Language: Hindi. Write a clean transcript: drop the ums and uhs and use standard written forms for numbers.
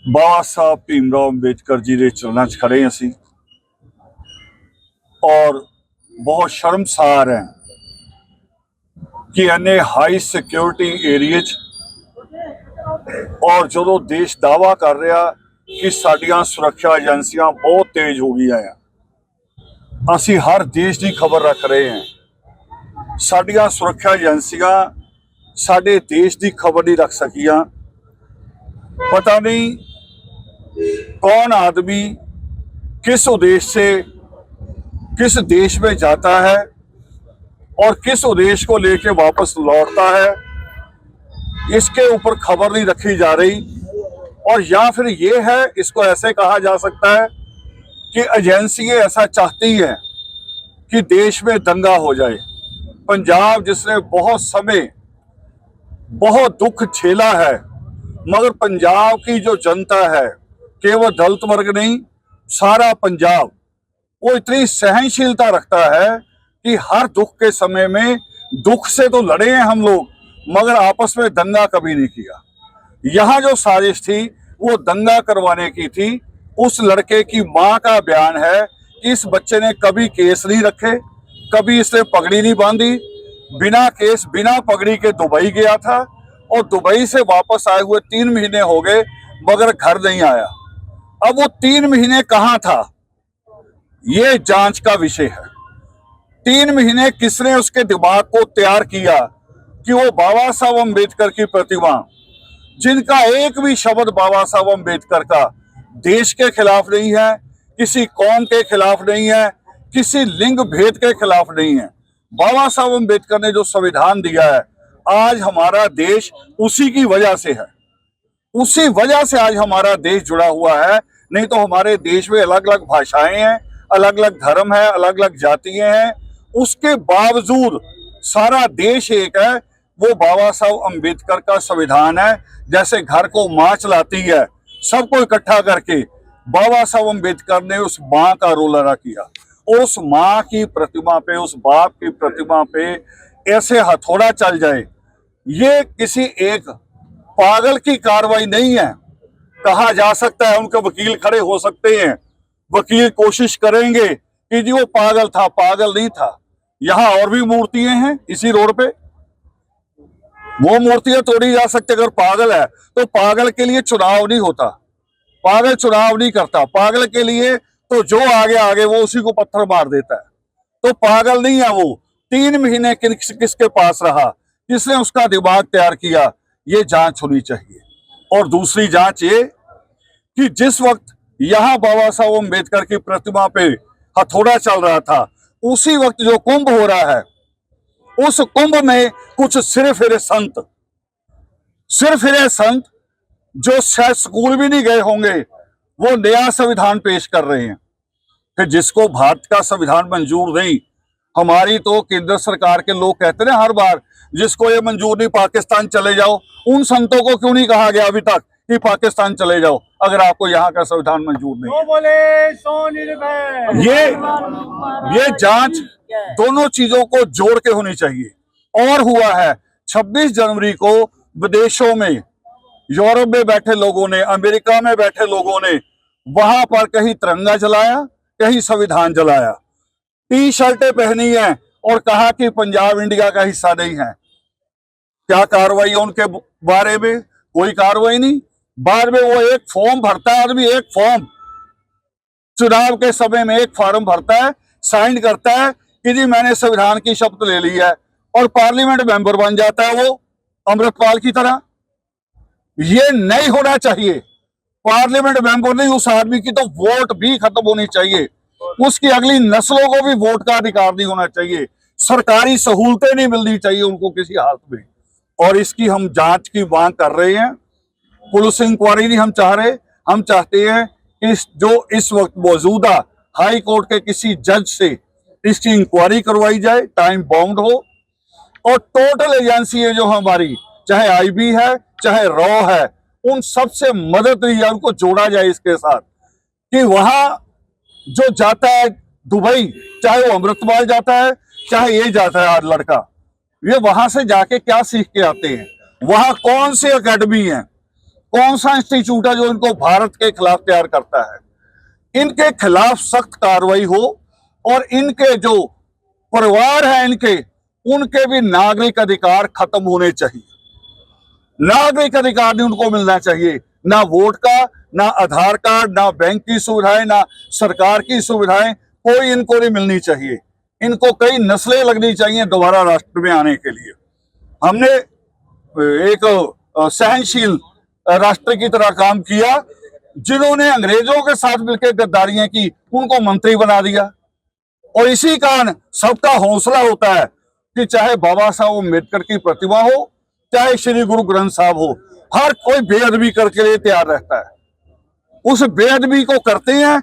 बाबा साहब भीमराव अंबेडकर जी के चरणों च खड़े हैं असी और बहुत शर्मसार है कि इन्ने हाई सिक्योरिटी एरिए और जो देश दावा कर रहा कि साडियां सुरक्षा एजेंसियां बहुत तेज हो गई हैं, असी हर देश की खबर रख रहे हैं। साडियां सुरक्षा एजेंसियां साडे देश की खबर नहीं रख सकियां। पता नहीं कौन आदमी किस उद्देश्य से किस देश में जाता है और किस उद्देश्य को लेकर वापस लौटता है, इसके ऊपर खबर नहीं रखी जा रही। और या फिर ये है, इसको ऐसे कहा जा सकता है कि एजेंसी ऐसा चाहती है कि देश में दंगा हो जाए। पंजाब जिसने बहुत समय बहुत दुख झेला है, मगर पंजाब की जो जनता है, केवल दलित वर्ग नहीं, सारा पंजाब वो इतनी सहनशीलता रखता है कि हर दुख के समय में दुख से तो लड़े हैं हम लोग, मगर आपस में दंगा कभी नहीं किया। यहाँ जो साजिश थी वो दंगा करवाने की थी। उस लड़के की मां का बयान है कि इस बच्चे ने कभी केस नहीं रखे, कभी इसने पगड़ी नहीं बांधी, बिना केस बिना पगड़ी के दुबई गया था और दुबई से वापस आए हुए 3 महीने हो गए मगर घर नहीं आया। अब वो 3 महीने कहाँ था, ये जांच का विषय है। 3 महीने किसने उसके दिमाग को तैयार किया कि वो बाबा साहब अम्बेडकर की प्रतिमा, जिनका एक भी शब्द बाबा साहब अम्बेडकर का देश के खिलाफ नहीं है, किसी कौम के खिलाफ नहीं है, किसी लिंग भेद के खिलाफ नहीं है। बाबा साहब अम्बेडकर ने जो संविधान दिया है, आज हमारा देश उसी की वजह से है। उसी वजह से आज हमारा देश जुड़ा हुआ है। नहीं तो हमारे देश में अलग अलग भाषाएं हैं, अलग अलग धर्म है, अलग अलग जातियां हैं, उसके बावजूद सारा देश एक है। वो बाबा साहब अम्बेडकर का संविधान है। जैसे घर को माँ चलाती है, सबको इकट्ठा करके बाबा साहब अम्बेडकर ने उस माँ का रोल अदा किया। और उस माँ की प्रतिमा पे, उस बाप की प्रतिमा पे ऐसे हथौड़ा चल जाए, ये किसी एक पागल की कार्रवाई नहीं है। कहा जा सकता है, उनके वकील खड़े हो सकते हैं, वकील कोशिश करेंगे कि जी वो पागल था, पागल नहीं था। यहां और भी मूर्तियां हैं इसी रोड पे, वो मूर्तियां तोड़ी जा सकती। अगर पागल है तो पागल के लिए चुनाव नहीं होता, पागल चुनाव नहीं करता। पागल के लिए तो जो आगे आगे वो उसी को पत्थर मार देता है। तो पागल नहीं है वो। 3 महीने किसके पास रहा, किसने उसका दिमाग तैयार किया, ये जांच होनी चाहिए। और दूसरी जांच ये कि जिस वक्त यहां बाबा साहब अम्बेडकर की प्रतिमा पे हथौड़ा चल रहा था, उसी वक्त जो कुंभ हो रहा है, उस कुंभ में कुछ सिर्फ संत जो शायद स्कूल भी नहीं गए होंगे, वो नया संविधान पेश कर रहे हैं। फिर जिसको भारत का संविधान मंजूर नहीं, हमारी तो केंद्र सरकार के लोग कहते हैं हर बार, जिसको ये मंजूर नहीं पाकिस्तान चले जाओ। उन संतों को क्यों नहीं कहा गया अभी तक कि पाकिस्तान चले जाओ अगर आपको यहाँ का संविधान मंजूर नहीं? बोले सो निर्भय। ये जांच दोनों चीजों को जोड़ के होनी चाहिए। और हुआ है 26 जनवरी को विदेशों में, यूरोप में बैठे लोगों ने, अमेरिका में बैठे लोगों ने वहां पर कहीं तिरंगा जलाया, कहीं संविधान जलाया, टी शर्टें पहनी हैं और कहा कि पंजाब इंडिया का हिस्सा नहीं है। क्या कार्रवाई है उनके बारे में? कोई कार्रवाई नहीं। बाद में वो एक फॉर्म भरता है आदमी, एक फॉर्म चुनाव के समय में एक फॉर्म भरता है, साइन करता है कि जी मैंने संविधान की शपथ ले ली है, और पार्लियामेंट मेंबर बन जाता है वो अमृतपाल की तरह। ये नहीं होना चाहिए। पार्लियामेंट मेंबर नहीं, उस आदमी की तो वोट भी खत्म होनी चाहिए। उसकी अगली नस्लों को भी वोट का अधिकार नहीं होना चाहिए। सरकारी सहूलतें नहीं मिलनी चाहिए उनको किसी हालत में। और इसकी हम जांच की मांग कर रहे हैं। पुलिस इंक्वायरी नहीं हम चाह रहे, हम चाहते हैं कि जो इस वक्त मौजूदा हाई कोर्ट के किसी जज से इसकी इंक्वायरी करवाई जाए, टाइम बाउंड हो। और टोटल एजेंसी है जो हमारी, चाहे आईबी है चाहे रॉ है, उन सबसे मदद ली जाए, उनको जोड़ा जाए इसके साथ कि वहां जो जाता है दुबई, चाहे वो अमृतपाल जाता है चाहे ये जाता है आज लड़का, ये वहां से जाके क्या सीख के आते हैं, वहां कौन सी एकेडमी है, कौन सा इंस्टीट्यूट है जो इनको भारत के खिलाफ तैयार करता है? इनके खिलाफ सख्त कार्रवाई हो और इनके जो परिवार है इनके, उनके भी नागरिक अधिकार खत्म होने चाहिए। नागरिक अधिकार नहीं उनको मिलना चाहिए, ना वोट का, ना आधार कार्ड, ना बैंक की सुविधाएं, ना सरकार की सुविधाएं, कोई इनको नहीं मिलनी चाहिए। इनको कई नस्लें लगनी चाहिए दोबारा राष्ट्र में आने के लिए। हमने एक सहनशील राष्ट्र की तरह काम किया। जिन्होंने अंग्रेजों के साथ मिलकर गद्दारियां की, उनको मंत्री बना दिया। और इसी कारण सबका हौसला होता है कि चाहे बाबा साहब अम्बेडकर की प्रतिमा हो, चाहे श्री गुरु ग्रंथ साहब हो, हर कोई बेअदबी करके लिए तैयार रहता है। उस बेअदबी को करते हैं